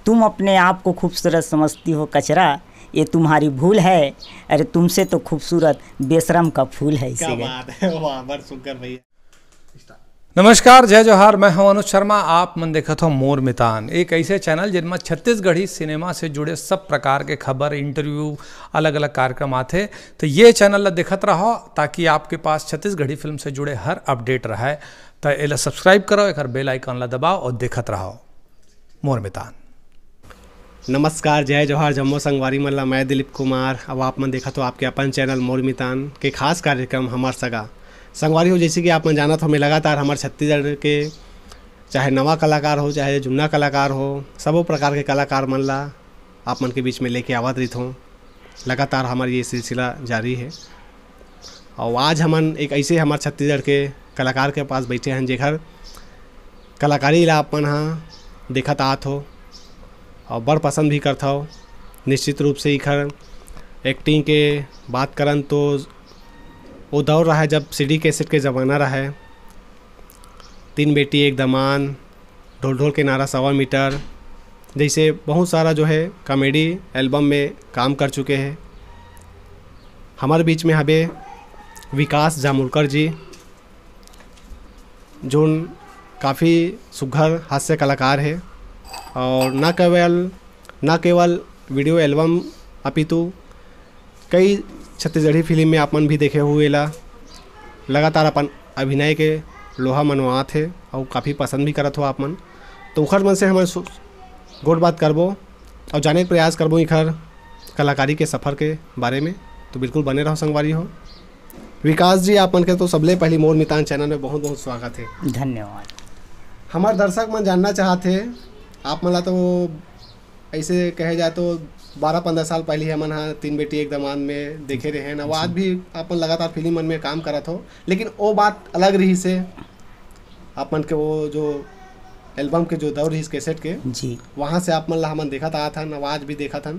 तुम अपने आप को खूबसूरत समझती हो कचरा, ये तुम्हारी भूल है, अरे तुमसे तो खूबसूरत बेशरम का फूल है। क्या बात है, वाह बर सुनकर भैया। नमस्कार, जय जोहार। मैं हूं अनुज शर्मा। आप मन देखत हो मोर मितान, एक ऐसे चैनल जिनमें छत्तीसगढ़ी सिनेमा से जुड़े सब प्रकार के खबर, इंटरव्यू, अलग अलग कार्यक्रम आते। तो ये चैनल ला देखत रहो ताकि आपके पास छत्तीसगढ़ी फिल्म से जुड़े हर अपडेट रहे। तो इला सब्सक्राइब करो, एक बेल आइकन ला दबाओ और देखत रहो मोर मितान। नमस्कार, जय जोहार जम्मो संगवारी मन ला। मैं दिलीप कुमार। अब आप मन देखत हो आपके अपन चैनल मोर मितान के खास कार्यक्रम हमार सगा संगवारी हो। जैसे कि आप मन जानत हो, मैं लगातार हमारे छत्तीसगढ़ के चाहे नवा कलाकार हो चाहे जुन्ना कलाकार हो, सबो प्रकार के कलाकार मन ला आप मन के बीच में लेके आवत रही हूँ। लगातार हमारी ये सिलसिला जारी है। और आज हमन एक ऐसे हमारे छत्तीसगढ़ के कलाकार के पास बैठे हैं जेकर कलाकारी ला आप मन हाँ देखत आत हो और बड़ पसंद भी करता हो। निश्चित रूप से इखर एक्टिंग के बात करन तो वो दौर रहा है जब सीडी कैसेट के ज़माना रहा है। तीन बेटी एक दमान, ढोल ढोल के नारा 1.25 मीटर जैसे बहुत सारा जो है कॉमेडी एल्बम में काम कर चुके हैं। हमारे बीच में हबे विकास जामुलकर जी, जो काफ़ी सुघर हास्य कलाकार है और न केवल वीडियो एल्बम अपितु कई छत्तीसगढ़ी फिल्म में आपन भी देखे हुए ला लगातार अपन अभिनय के लोहा मनवात है और काफ़ी पसंद भी करत हो आप मन। तो उखर मन से हमारे गोट बात करबो और जाने के प्रयास करबो इखर कलाकारी के सफ़र के बारे में। तो बिल्कुल बने रहो संगवारी हो। विकास जी, आप मन के तो सबले पहली मोर मितान चैनल में बहुत बहुत स्वागत है। धन्यवाद। हमारे दर्शक मन जानना चाहते हैं आप मन ला, तो ऐसे कहे जाए तो 12-15 साल पहले हमन हाँ तीन बेटी एक दमान में देखे रहे हैं। आज भी अपन लगातार फिल्म मन में काम करत हो, लेकिन वो बात अलग रही से अपन के वो जो एल्बम के जो दौर रही कैसेट के जी, वहाँ से आप मन ला हमन देखा था आवाज़ भी देखा था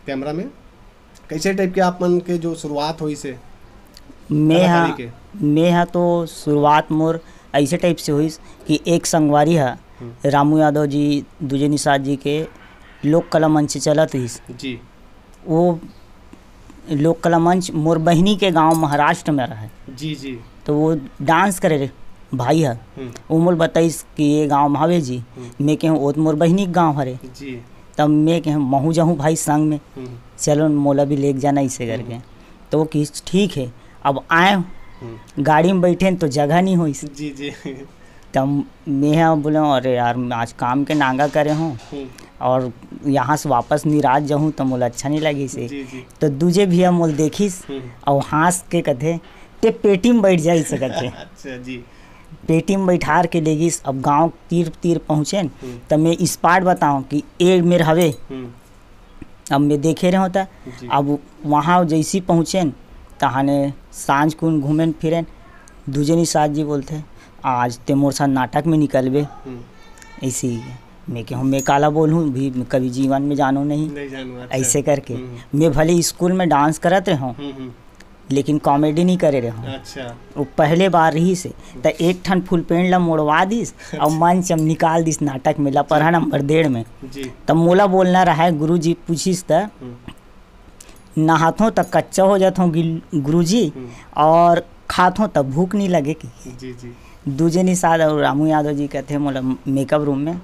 कैमरा में। कैसे टाइप के आप मन के जो शुरुआत हुई से मैं तो शुरुआत मोर ऐसे टाइप से हुई कि एक संगवारी है रामू यादव जी, दूजे निषाद जी के लोक कला मंच चलत रही जी। वो लोक कला मंच मोर बहिनी के गांव महाराष्ट्र में रहा जी जी। तो वो डांस करे रे भाई है, वो मोल बताइस कि ये गांव महावे जी। मैं कहूँ वो मोर बहिनी के गाँव हरे जी। तब मैं कहूँ महू जाऊँ भाई संग में, चलो मोला भी लेके जाना ऐसे करके। तो वो कि ठीक है। अब आए गाड़ी में बैठे तो जगह नहीं हुई जी जी। तब मैं बोला अरे यार आज काम के नांगा करे हूँ और यहाँ से वापस निराज जाऊँ तो मोला अच्छा नहीं लगी से। जी जी। तो दूजे भी मोल देखिस और हंस के कथे ते पेटी में बैठ जाई सकते। अच्छा जी। पेटी में बैठार के लेगिस। अब गांव तीर पहुँचे तब मैं इस पार्ट बताऊँ कि ए मेरे हवे। अब मैं देखे रहे होता। अब वहाँ जैसी पहुँचे तहाने सांझ कुन घूमें फिरें, दूजे निषाद जी बोलते आज ते मोर साथ नाटक में निकलबे। ऐसे ही मैं कहूँ मैं काला बोलूँ भी कभी जीवन में जानो नहीं जानू। अच्छा। ऐसे करके मैं भले स्कूल में डांस करत रहा हूँ लेकिन कॉमेडी नहीं करे रहा हूँ। अच्छा। वो पहले बार रही से तो एक ठन full pant La Morwa this और मंच हम निकाल दिस नाटक में ला पढ़ा नंबर 1.5 में। तब मोला बोलना रहा है गुरु जी पूछिस त नहाथों तक कच्चा हो जाता हूँ गुरु जी और खाथों तब भूख नहीं लगे कि। जी जी। दूजे निषाद और रामू यादव जी कहते हैं मोला मेकअप रूम में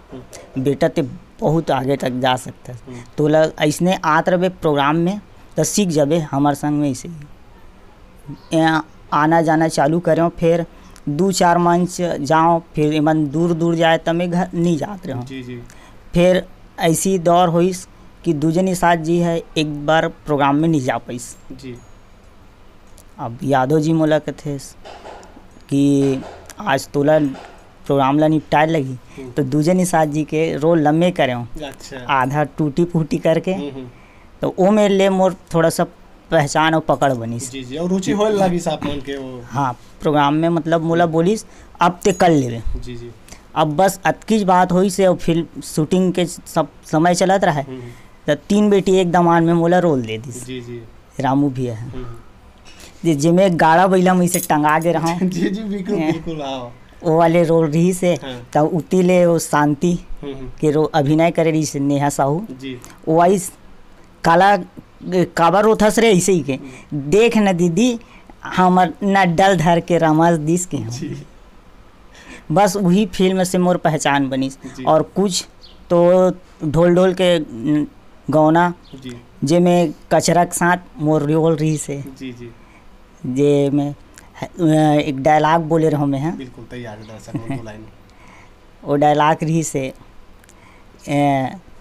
बेटा ते बहुत आगे तक जा सकता है, तो ऐसने आत रहे प्रोग्राम में तो सीख जाबे हमारे संग में। ऐसे ही आना जाना चालू करें, फिर 2-4 मंच जाओ, फिर इमन दूर दूर जाए तब मैं घर नहीं जाते रहो। जी जी। फिर ऐसी दौर हुई कि दूजे निषाद जी है एक बार प्रोग्राम में नहीं जा पाइस जी। अब यादव जी मोला कहते कि आज तोला प्रोग्राम ला निपटाए लगी तो दूजे निषाद जी के रोल लम्बे करे हूँ। अच्छा। आधा टूटी फूटी करके तो वो मेरे लिए मोर थोड़ा सा पहचान और पकड़ बनी। जी जी। और रुचि होए लगी साहब मन के वो। हाँ, प्रोग्राम में मतलब मोला बोलिस अब ते कर लेवे। जी जी। अब बस अतकी बात हुई से और फिल्म शूटिंग के सब समय चलत रहा है तो तीन बेटी एक दमान में मोला रोल दे दी। जी जी। रामू भी है जिसमें गाड़ा बैला में से टंगा दे रहा हूँ। जी जी। बिल्कुल बिल्कुल। वो वाले रोल रही से हाँ। तब उती ले वो शांति के अभिनय करे रही से नेहा साहू जी वाइस काला काबर रोथस रे ऐसे ही के देख न दीदी हमर न डल धर के रमस दिस के हम। जी बस वही फिल्म से मोर पहचान बनी। जी। और कुछ तो ढोल ढोल के गौना जी जे में कचरा के साथ मोर रोल रही से जी जी जे में एक डायलॉग बोले रहो मैं, हाँ बिल्कुल तैयार है दर्शक लोग, दो लाइन। वो डायलॉग रही से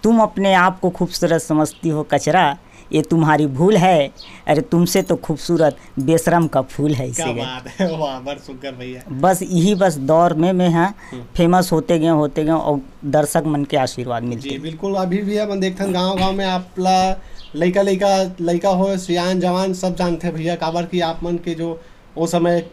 तुम अपने आप को खूबसूरत समझती हो कचरा, ये तुम्हारी भूल है, अरे तुमसे तो खूबसूरत बेशरम का फूल है। क्या इसे बात है, वाह बड़ सुंदर भैया। बस यही बस दौर में हाँ फेमस होते गए और दर्शक मन के आशीर्वाद मिलते जी हैं। बिल्कुल, अभी भी अपन देखते गांव में आपला लइका हो सियान जवान सब जानते भैया, काबर की आप मन के जो वो समय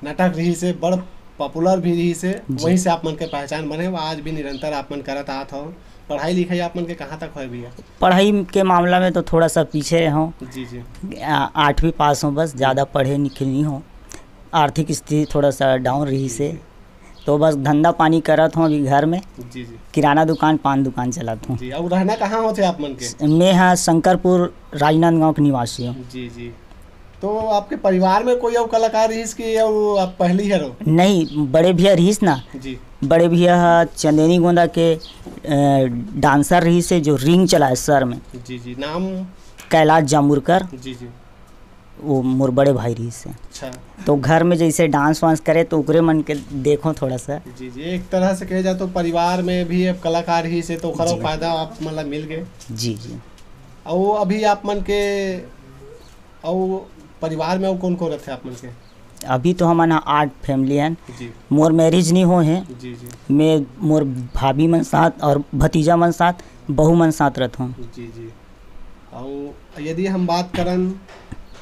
नाटक रही से बड़ पॉपुलर भी रही से, वहीं से आप मन के पहचान बने, आज भी निरंतर आप मन करत आत हो। पढ़ाई लिखाई आप मन के कहाँ तक है भैया? पढ़ाई के मामला में तो थोड़ा सा पीछे रहा हूँ, जी जी 8वीं पास हूँ, बस ज़्यादा पढ़े लिखे नहीं हूँ। आर्थिक स्थिति थोड़ा सा डाउन रही से, तो बस धंधा पानी करत हूँ अभी घर में, जी जी किराना दुकान पान दुकान चलाता हूँ। जी। अब रहना कहाँ होते आप मन के? मैं हाँ शंकरपुर राजनांदगांव के निवासी हूँ। जी जी। तो आपके परिवार में कोई और कलाकार रहीस की और आप पहली हीरो? नहीं, बड़े भैया रहीस ना, जी बड़े भैया चंदेनी गोंदा के डांसर रही से जो रिंग चलाए सर में, जी जी। नाम? कैलाश जामुरकर, जी जी। वो मोर बड़े भाई रही से। अच्छा। तो घर में जैसे डांस वांस करे तो ओकरे मन के देखो थोड़ा सा। जी जी। एक तरह से कहे जाए तो परिवार में भी अब कलाकार ही से तो खरो जी। फायदा आप मतलब मिल गए। जी जी। और अभी आप मन के और परिवार में और कौन कौन रहते आप मन के? अभी तो हमारा 8 फैमिली हैं। जी मोर मैरिज नहीं हो हैं, जी जी मैं मोर भाभी मन साथ और भतीजा मन साथ बहू मन साथ रहता हूँ। जी जी। और यदि हम बात करन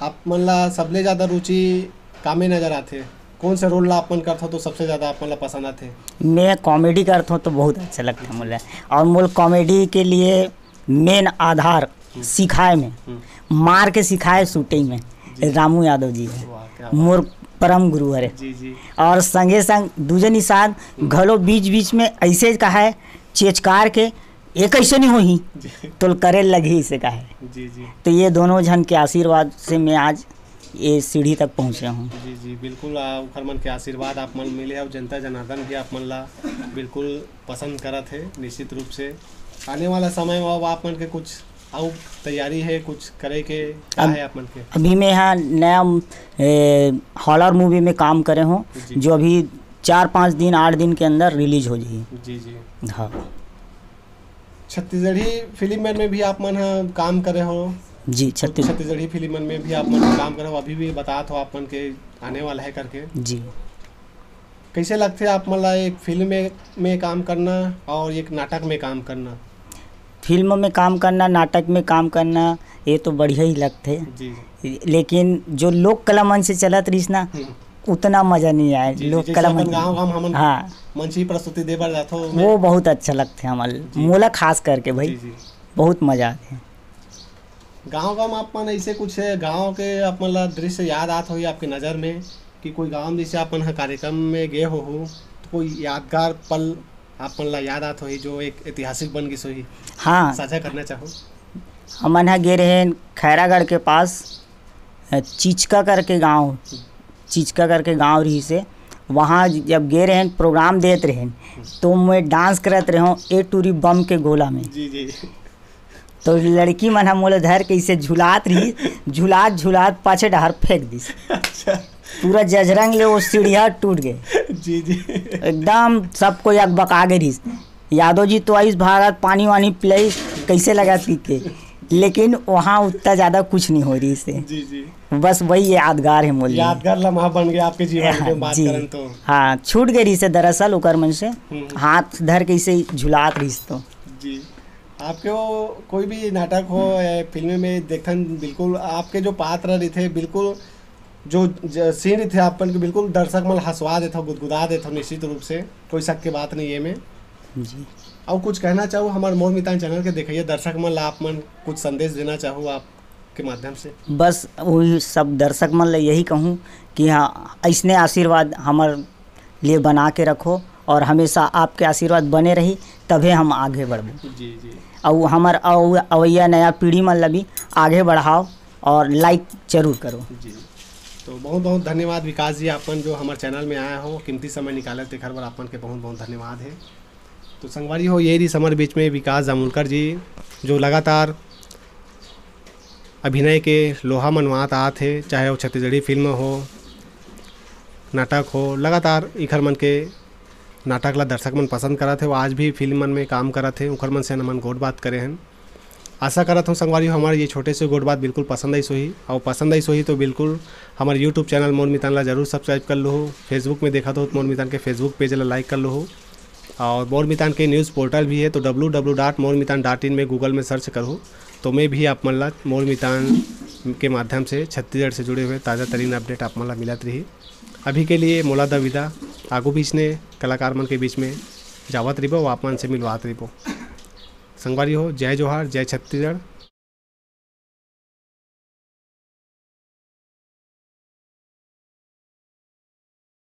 आप मन ला सबले ज़्यादा रुचि कामे नज़र आते, कौन से रोल ला आप मन करता तो सबसे ज़्यादा आप मन ला पसंद आते? मैं कॉमेडी करता हूँ तो बहुत अच्छा लगता है मुझे, और मोर कॉमेडी के लिए मेन आधार सिखाए में मार के सिखाए शूटिंग में रामू यादव जी है, वाह क्या मोर परम गुरु है। जी जी और संगे संग दूजे निशान घलो बीच बीच में ऐसे कहा है चेचकार के एक ऐसे नहीं होही जी तो करे लगी से कहा है। जी जी तो ये दोनों जन के आशीर्वाद से मैं आज ये सीढ़ी तक पहुँचे हूँ। जी जी बिल्कुल। उखर मन के आशीर्वाद आप मन मिले और जनता जनार्दन भी आप मन ला बिल्कुल पसंद करत है निश्चित रूप से। आने वाला समय में अब आप मन के कुछ और तैयारी है कुछ करे के क्या है आप मन के? अभी मैं यहाँ नया हॉरर मूवी में काम करे हूँ जी। जो अभी 4-5 दिन 8 दिन के अंदर रिलीज हो जाएगी। जी जी। हाँ छत्तीसगढ़ी फिल्म में भी आप मन काम करे हो? जी छत्तीसगढ़ी फिल्म में भी आप मन काम करे हो, अभी भी बतात हो आप मन के आने वाला है करके। जी। कैसे लगते आप मन ला एक फिल्म में काम करना और एक नाटक में काम करना? फिल्म में काम करना, नाटक में काम करना, ये तो बढ़िया ही लगते हैं, जी लेकिन जो लोक कला मन से चलत रही ना उतना मजा नहीं आया। जी। लोक जैसे कला अपन मन, गाँव हम हाँ मंची प्रस्तुति दे बर जाते हो वो बहुत अच्छा लगते हैं हमारे मोला खास करके भाई, जी जी। बहुत मजा आते हैं। गाँव में आप मन ऐसे कुछ गाँव के आप मन ला दृश्य याद आत हो आपके नज़र में कि कोई गाँव में जैसे अपन कार्यक्रम में गए हो तो कोई यादगार पल आप मन ला याद आत हो जो एक ऐतिहासिक बन गई सोही हाँ, साझा करना चाहो? हम यहाँ गए रहे खैरागढ़ के पास चिचका करके गांव रही से, वहाँ जब गए रहे प्रोग्राम देते रहे तो मैं डांस करत रहे हूँ ए टूरी बम के गोला में। जी जी। तो लड़की मन हम मोले धर के इसे झुलात रही, झुलात पाछे डहर फेंक दी, अच्छा। पूरा जजरंग ले वो सीढ़िया टूट गए। जी जी। एकदम सबको एक बका गए रही। यादव जी तो आइस भारत पानी वानी पिलाई कैसे लगा पी के, लेकिन वहाँ उतना ज़्यादा कुछ नहीं हो रही से। जी जी। बस वही यादगार है मोली, यादगार लम्हा बन गया आपके जीवन में बात जी। करन तो। हाँ, छूट गई रही से दरअसल ओकर मन से हाथ धर के इसे झुलात रही तो। जी। आपके वो कोई भी नाटक हो या फिल्म में देखन बिल्कुल आपके जो पात्र रहे थे बिल्कुल जो सीन थे आपन के बिल्कुल दर्शक मन हंसवा देता गुदगुदा देता निश्चित रूप से, कोई शक की बात नहीं है में। जी। और कुछ कहना चाहूँ हमारे मोर मितान चैनल के देखिए दर्शक मन ला आप मन कुछ संदेश देना चाहूँ आपके माध्यम से? बस वही सब दर्शक मन ले यही कहूँ कि हाँ ऐसने आशीर्वाद हमार लिए बना के रखो और हमेशा आपके आशीर्वाद बने रही, तभी हम आगे बढ़बो। जी जी और हमार अवैया नया पीढ़ी मन ला भी आगे बढ़ाओ और लाइक जरूर करो। जी। तो बहुत बहुत धन्यवाद विकास जी, आपन जो हमारे चैनल में आया हो, कीमती समय निकाले थे घर पर, आपन के बहुत बहुत धन्यवाद है। तो संगवारी हो, ये रही हमारे बीच में विकास जामुलकर जी, जो लगातार अभिनय के लोहा मनवात आते थे, चाहे वो छत्तीसगढ़ी फिल्म हो, नाटक हो, लगातार इखर मन के नाटक ला दर्शक मन पसंद करा थे। वो आज भी फिल्म मन में काम करा थे, उखर मन से मन गोट बात करे हैं। आशा करत हूँ संगवारी हो हमारे ये छोटे से गोट बात बिल्कुल पसंद आई सोही, और पसंद आई सोही तो बिल्कुल हमारे यूट्यूब चैनल मोर मितान ला जरूर सब्सक्राइब कर लो। फेसबुक में देखा तो मोर मितान के फेसबुक पेज ला लाइक कर लो। और मोर मितान के न्यूज़ पोर्टल भी है, तो www.mormitan.in में गूगल में सर्च करो तो मैं भी आप मन ला मोर मितान के माध्यम से छत्तीसगढ़ से जुड़े हुए ताज़ा तरीन अपडेट आप मन ला मिलत रही। अभी के लिए मोला द विदा, आगू बीच ने कलाकार मन के बीच में जावत रहिबो, आप मन से मिलवात रहिबो। संगवारी हो, जय जोहार, जय छत्तीसगढ़।